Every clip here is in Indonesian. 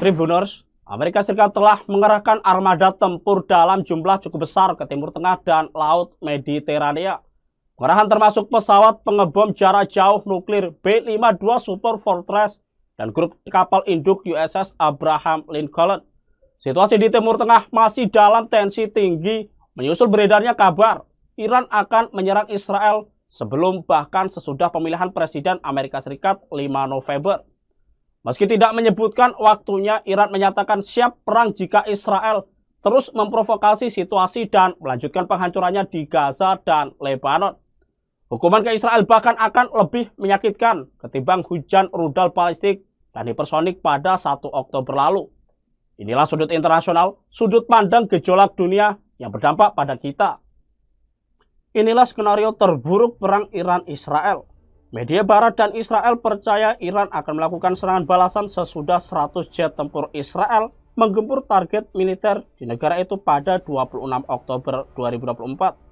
Tribuners, Amerika Serikat telah mengerahkan armada tempur dalam jumlah cukup besar ke Timur Tengah dan Laut Mediterania. Pengerahan termasuk pesawat pengebom jarak jauh nuklir B-52 Super Fortress dan grup kapal induk USS Abraham Lincoln. Situasi di Timur Tengah masih dalam tensi tinggi menyusul beredarnya kabar Iran akan menyerang Israel sebelum bahkan sesudah pemilihan Presiden Amerika Serikat 5 November. Meski tidak menyebutkan waktunya, Iran menyatakan siap perang jika Israel terus memprovokasi situasi dan melanjutkan penghancurannya di Gaza dan Lebanon. Hukuman ke Israel bahkan akan lebih menyakitkan ketimbang hujan rudal balistik dan hipersonik pada 1 Oktober lalu. Inilah sudut internasional, sudut pandang gejolak dunia yang berdampak pada kita. Inilah skenario terburuk perang Iran-Israel. Media Barat dan Israel percaya Iran akan melakukan serangan balasan sesudah 100 jet tempur Israel menggempur target militer di negara itu pada 26 Oktober 2024.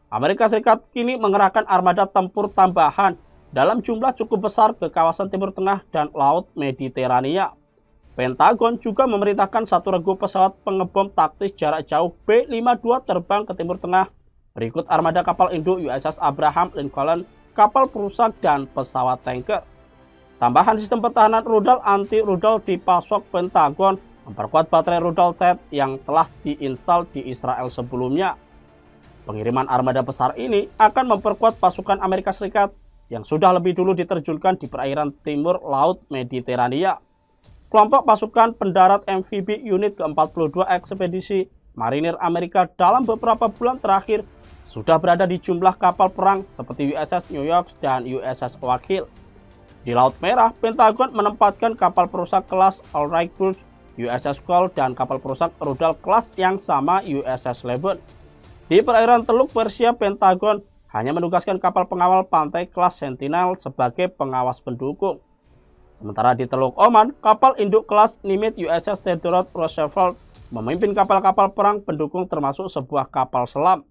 Amerika Serikat kini mengerahkan armada tempur tambahan dalam jumlah cukup besar ke kawasan Timur Tengah dan Laut Mediterania. Pentagon juga memerintahkan satu regu pesawat pengebom taktis jarak jauh B-52 terbang ke Timur Tengah, berikut armada kapal induk USS Abraham Lincoln, kapal perusak, dan pesawat tanker. Tambahan sistem pertahanan rudal anti-rudal dipasok Pentagon memperkuat baterai rudal THAAD yang telah diinstal di Israel sebelumnya. Pengiriman armada besar ini akan memperkuat pasukan Amerika Serikat yang sudah lebih dulu diterjunkan di perairan timur Laut Mediterania. Kelompok pasukan pendarat amfibi unit ke-42 ekspedisi Marinir Amerika dalam beberapa bulan terakhir sudah berada di jumlah kapal perang seperti USS New York dan USS Wakil. Di Laut Merah, Pentagon menempatkan kapal perusak kelas Allrightburg, USS Cole, dan kapal perusak rudal kelas yang sama USS Lebanon. Di perairan Teluk Persia, Pentagon hanya menugaskan kapal pengawal pantai kelas Sentinel sebagai pengawas pendukung. Sementara di Teluk Oman, kapal induk kelas Nimitz USS Theodore Roosevelt memimpin kapal-kapal perang pendukung termasuk sebuah kapal selam.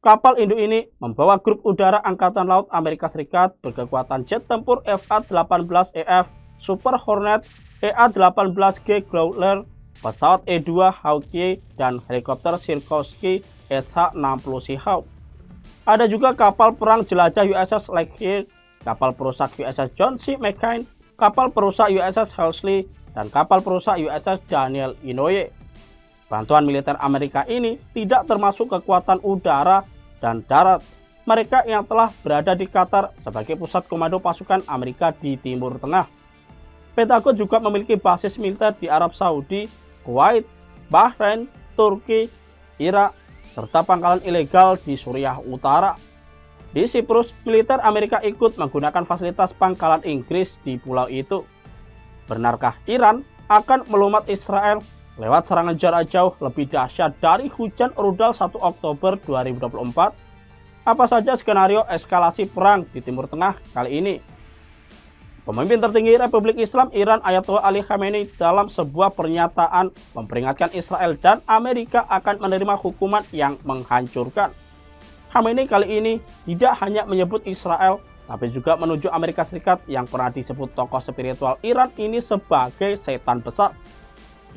Kapal induk ini membawa grup udara Angkatan Laut Amerika Serikat berkekuatan jet tempur FA-18EF, Super Hornet, EA-18G Growler, pesawat E-2 Hawkeye, dan helikopter Sikorsky SH-60 Seahawk. Ada juga kapal perang jelajah USS Lockheed, kapal perusak USS John C. McCain, kapal perusak USS Halsey, dan kapal perusak USS Daniel Inouye. Bantuan militer Amerika ini tidak termasuk kekuatan udara dan darat mereka yang telah berada di Qatar sebagai pusat komando pasukan Amerika di Timur Tengah. Pentagon juga memiliki basis militer di Arab Saudi, Kuwait, Bahrain, Turki, Irak, serta pangkalan ilegal di Suriah Utara. Di Siprus, militer Amerika ikut menggunakan fasilitas pangkalan Inggris di pulau itu. Benarkah Iran akan melumat Israel lewat serangan jarak jauh lebih dahsyat dari hujan rudal 1 Oktober 2024? Apa saja skenario eskalasi perang di Timur Tengah kali ini? Pemimpin tertinggi Republik Islam Iran Ayatollah Ali Khamenei dalam sebuah pernyataan memperingatkan Israel dan Amerika akan menerima hukuman yang menghancurkan. Khamenei kali ini tidak hanya menyebut Israel, tapi juga menunjuk Amerika Serikat yang pernah disebut tokoh spiritual Iran ini sebagai setan besar.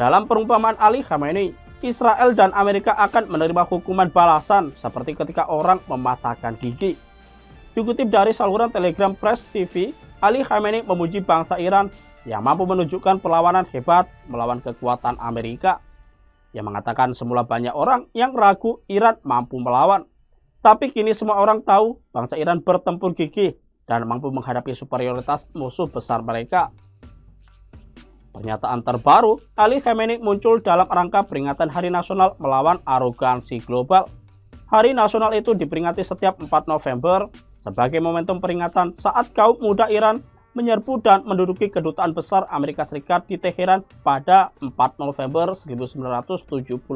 Dalam perumpamaan Ali Khamenei, Israel dan Amerika akan menerima hukuman balasan seperti ketika orang mematahkan gigi. Dikutip dari saluran Telegram Press TV, Ali Khamenei memuji bangsa Iran yang mampu menunjukkan perlawanan hebat melawan kekuatan Amerika. Yang mengatakan semula banyak orang yang ragu Iran mampu melawan. Tapi kini semua orang tahu bangsa Iran bertempur gigih dan mampu menghadapi superioritas musuh besar mereka. Pernyataan terbaru Ali Khamenei muncul dalam rangka peringatan Hari Nasional Melawan Arogansi Global. Hari nasional itu diperingati setiap 4 November sebagai momentum peringatan saat kaum muda Iran menyerbu dan menduduki kedutaan besar Amerika Serikat di Teheran pada 4 November 1979.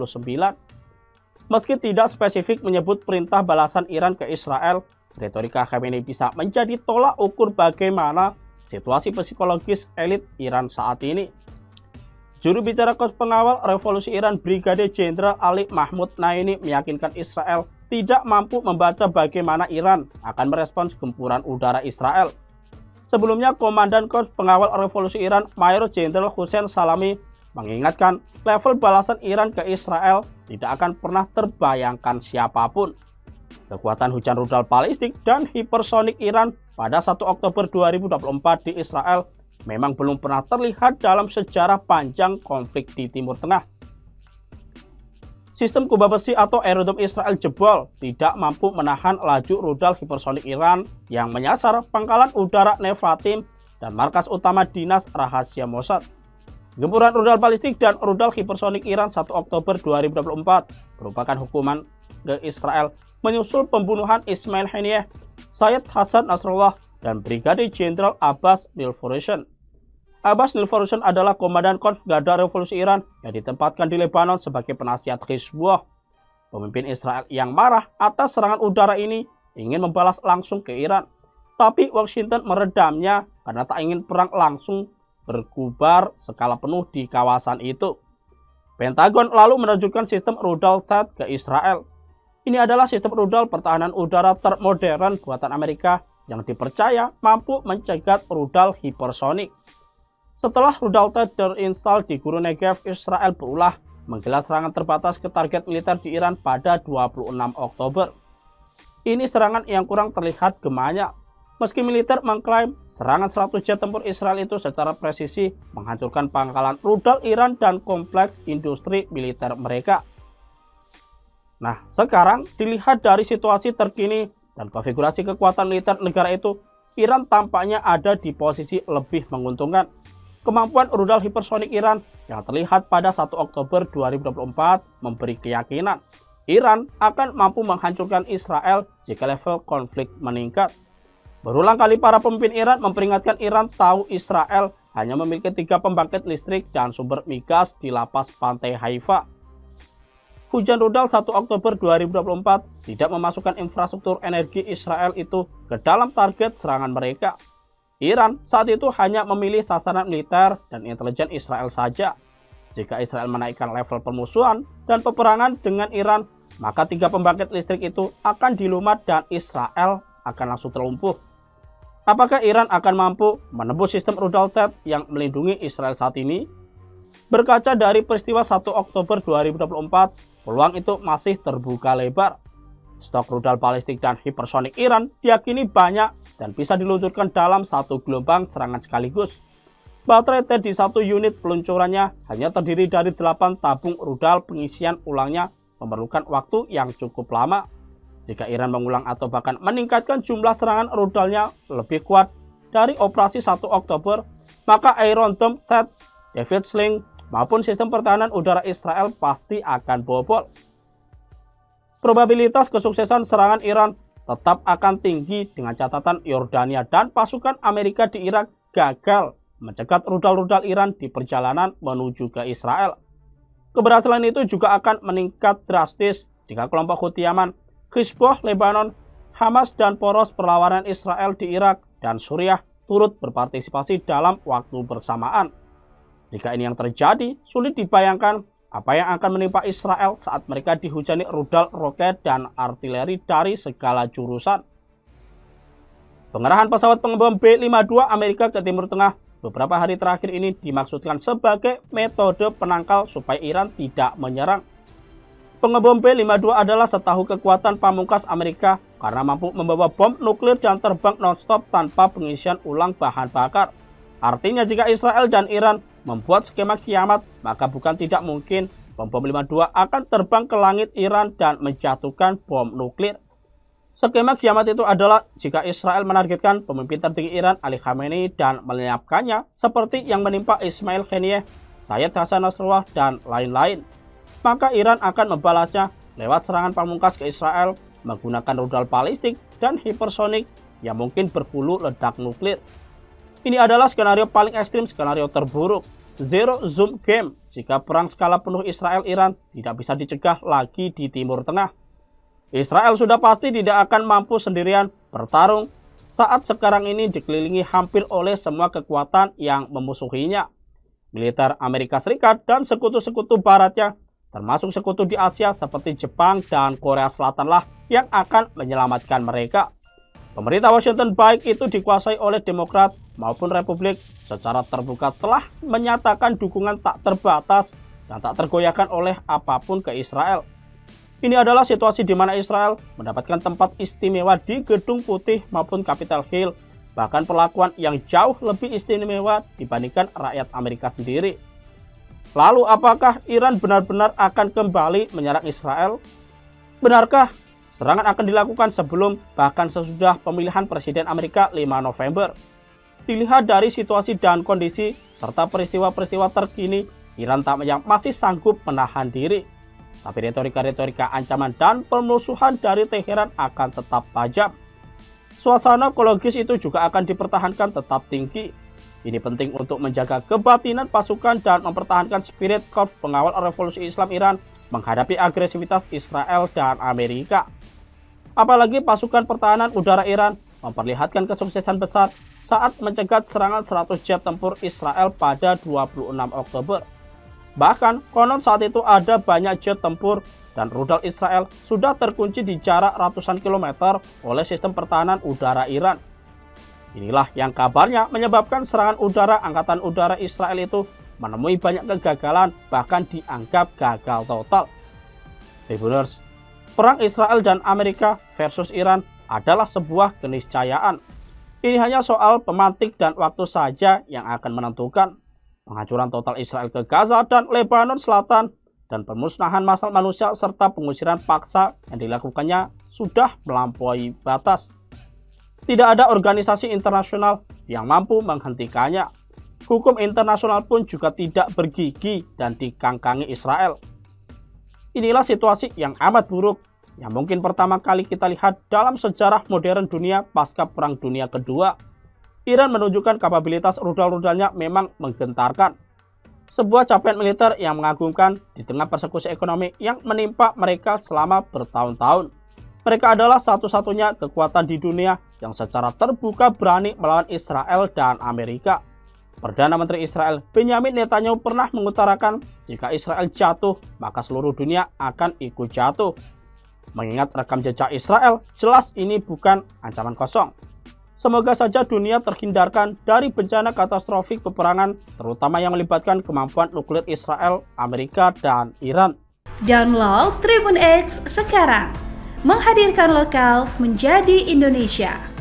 Meski tidak spesifik menyebut perintah balasan Iran ke Israel, retorika Khamenei bisa menjadi tolak ukur bagaimana situasi psikologis elit Iran saat ini. Juru bicara Korps Pengawal Revolusi Iran Brigade Jenderal Ali Mahmud Naini meyakinkan Israel tidak mampu membaca bagaimana Iran akan merespons gempuran udara Israel. Sebelumnya, Komandan Korps Pengawal Revolusi Iran Mayor Jenderal Hussein Salami mengingatkan level balasan Iran ke Israel tidak akan pernah terbayangkan siapapun. Kekuatan hujan rudal balistik dan hipersonik Iran pada 1 Oktober 2024 di Israel memang belum pernah terlihat dalam sejarah panjang konflik di Timur Tengah. Sistem kubah besi atau Iron Dome Israel jebol tidak mampu menahan laju rudal hipersonik Iran yang menyasar pangkalan udara Nevatim dan markas utama Dinas Rahasia Mossad. Gempuran rudal balistik dan rudal hipersonik Iran 1 Oktober 2024 merupakan hukuman ke Israel menyusul pembunuhan Ismail Haniyeh, Sayyid Hasan Nasrallah, dan Brigade Jenderal Abbas Nilforoushan. Abbas Nilforoushan adalah Komandan Korps Garda Revolusi Iran yang ditempatkan di Lebanon sebagai penasihat Hizbullah. Pemimpin Israel yang marah atas serangan udara ini ingin membalas langsung ke Iran, tapi Washington meredamnya karena tak ingin perang langsung berkubar skala penuh di kawasan itu. Pentagon lalu menunjukkan sistem rudal THAAD ke Israel. Ini adalah sistem rudal pertahanan udara termodern buatan Amerika yang dipercaya mampu mencegat rudal hipersonik. Setelah rudal THAAD terinstall di Gurun Negev, Israel berulah menggelar serangan terbatas ke target militer di Iran pada 26 Oktober. Ini serangan yang kurang terlihat gemanya. Meski militer mengklaim serangan 100 jet tempur Israel itu secara presisi menghancurkan pangkalan rudal Iran dan kompleks industri militer mereka. Nah, sekarang dilihat dari situasi terkini dan konfigurasi kekuatan militer negara itu, Iran tampaknya ada di posisi lebih menguntungkan. Kemampuan rudal hipersonik Iran yang terlihat pada 1 Oktober 2024 memberi keyakinan Iran akan mampu menghancurkan Israel jika level konflik meningkat. Berulang kali para pemimpin Iran memperingatkan Iran tahu Israel hanya memiliki 3 pembangkit listrik dan sumber migas di lapas pantai Haifa. Hujan rudal 1 Oktober 2024 tidak memasukkan infrastruktur energi Israel itu ke dalam target serangan mereka. Iran saat itu hanya memilih sasaran militer dan intelijen Israel saja. Jika Israel menaikkan level permusuhan dan peperangan dengan Iran, maka 3 pembangkit listrik itu akan dilumat dan Israel akan langsung terlumpuh. Apakah Iran akan mampu menembus sistem rudal THAAD yang melindungi Israel saat ini? Berkaca dari peristiwa 1 Oktober 2024, peluang itu masih terbuka lebar. Stok rudal balistik dan hipersonik Iran diyakini banyak dan bisa diluncurkan dalam satu gelombang serangan sekaligus. Baterai THAAD di satu unit peluncurannya hanya terdiri dari 8 tabung rudal, pengisian ulangnya memerlukan waktu yang cukup lama. Jika Iran mengulang atau bahkan meningkatkan jumlah serangan rudalnya lebih kuat dari operasi 1 Oktober, maka Iron Dome THAAD, David Sling, maupun sistem pertahanan udara Israel pasti akan bobol. Probabilitas kesuksesan serangan Iran tetap akan tinggi dengan catatan Yordania dan pasukan Amerika di Irak gagal mencegat rudal-rudal Iran di perjalanan menuju ke Israel. Keberhasilan itu juga akan meningkat drastis jika kelompok Houthi Yaman, Hizbullah Lebanon, Hamas, dan poros perlawanan Israel di Irak dan Suriah turut berpartisipasi dalam waktu bersamaan. Jika ini yang terjadi, sulit dibayangkan apa yang akan menimpa Israel saat mereka dihujani rudal, roket, dan artileri dari segala jurusan. Pengerahan pesawat pengebom B-52 Amerika ke Timur Tengah beberapa hari terakhir ini dimaksudkan sebagai metode penangkal supaya Iran tidak menyerang. Pengebom B-52 adalah setahu kekuatan pamungkas Amerika karena mampu membawa bom nuklir dan terbang non-stop tanpa pengisian ulang bahan bakar. Artinya jika Israel dan Iran membuat skema kiamat, maka bukan tidak mungkin bom 52 akan terbang ke langit Iran dan menjatuhkan bom nuklir. Skema kiamat itu adalah jika Israel menargetkan pemimpin tertinggi Iran Ali Khamenei dan melenyapkannya seperti yang menimpa Ismail Haniyeh, Sayyid Hasan Nasrallah, dan lain-lain. Maka Iran akan membalasnya lewat serangan pamungkas ke Israel menggunakan rudal balistik dan hipersonik yang mungkin berhulu ledak nuklir. Ini adalah skenario paling ekstrim, skenario terburuk. Zero Sum Game jika perang skala penuh Israel-Iran tidak bisa dicegah lagi di Timur Tengah. Israel sudah pasti tidak akan mampu sendirian bertarung saat sekarang ini dikelilingi hampir oleh semua kekuatan yang memusuhinya. militer Amerika Serikat dan sekutu-sekutu baratnya, termasuk sekutu di Asia seperti Jepang dan Korea Selatan lah yang akan menyelamatkan mereka. Pemerintah Washington baik itu dikuasai oleh Demokrat maupun Republik secara terbuka telah menyatakan dukungan tak terbatas dan tak tergoyahkan oleh apapun ke Israel. Ini adalah situasi di mana Israel mendapatkan tempat istimewa di Gedung Putih maupun Capitol Hill, bahkan perlakuan yang jauh lebih istimewa dibandingkan rakyat Amerika sendiri. Lalu apakah Iran benar-benar akan kembali menyerang Israel? Benarkah serangan akan dilakukan sebelum bahkan sesudah pemilihan Presiden Amerika 5 November? Dilihat dari situasi dan kondisi serta peristiwa-peristiwa terkini, Iran tampaknya masih sanggup menahan diri. Tapi retorika-retorika ancaman dan permusuhan dari Teheran akan tetap tajam. Suasana ekologis itu juga akan dipertahankan tetap tinggi. Ini penting untuk menjaga kebatinan pasukan dan mempertahankan spirit Korps Pengawal Revolusi Islam Iran menghadapi agresivitas Israel dan Amerika. Apalagi pasukan pertahanan udara Iran memperlihatkan kesuksesan besar saat mencegat serangan 100 jet tempur Israel pada 26 Oktober. Bahkan konon saat itu ada banyak jet tempur dan rudal Israel sudah terkunci di jarak ratusan kilometer oleh sistem pertahanan udara Iran. Inilah yang kabarnya menyebabkan serangan udara Angkatan Udara Israel itu menemui banyak kegagalan, bahkan dianggap gagal total. Tribuners, perang Israel dan Amerika versus Iran adalah sebuah keniscayaan. Ini hanya soal pemantik dan waktu saja yang akan menentukan. Penghancuran total Israel ke Gaza dan Lebanon Selatan dan pemusnahan massal manusia serta pengusiran paksa yang dilakukannya sudah melampaui batas. Tidak ada organisasi internasional yang mampu menghentikannya. Hukum internasional pun juga tidak bergigi dan dikangkangi Israel. Inilah situasi yang amat buruk yang mungkin pertama kali kita lihat dalam sejarah modern dunia pasca Perang Dunia Kedua. Iran menunjukkan kapabilitas rudal-rudalnya memang menggentarkan. Sebuah capaian militer yang mengagumkan di tengah persekusi ekonomi yang menimpa mereka selama bertahun-tahun. Mereka adalah satu-satunya kekuatan di dunia yang secara terbuka berani melawan Israel dan Amerika. Perdana Menteri Israel Benjamin Netanyahu pernah mengutarakan jika Israel jatuh, maka seluruh dunia akan ikut jatuh. Mengingat rekam jejak Israel, jelas ini bukan ancaman kosong. Semoga saja dunia terhindarkan dari bencana katastrofik peperangan, terutama yang melibatkan kemampuan nuklir Israel, Amerika, dan Iran. Download Tribun X sekarang. Menghadirkan lokal menjadi Indonesia.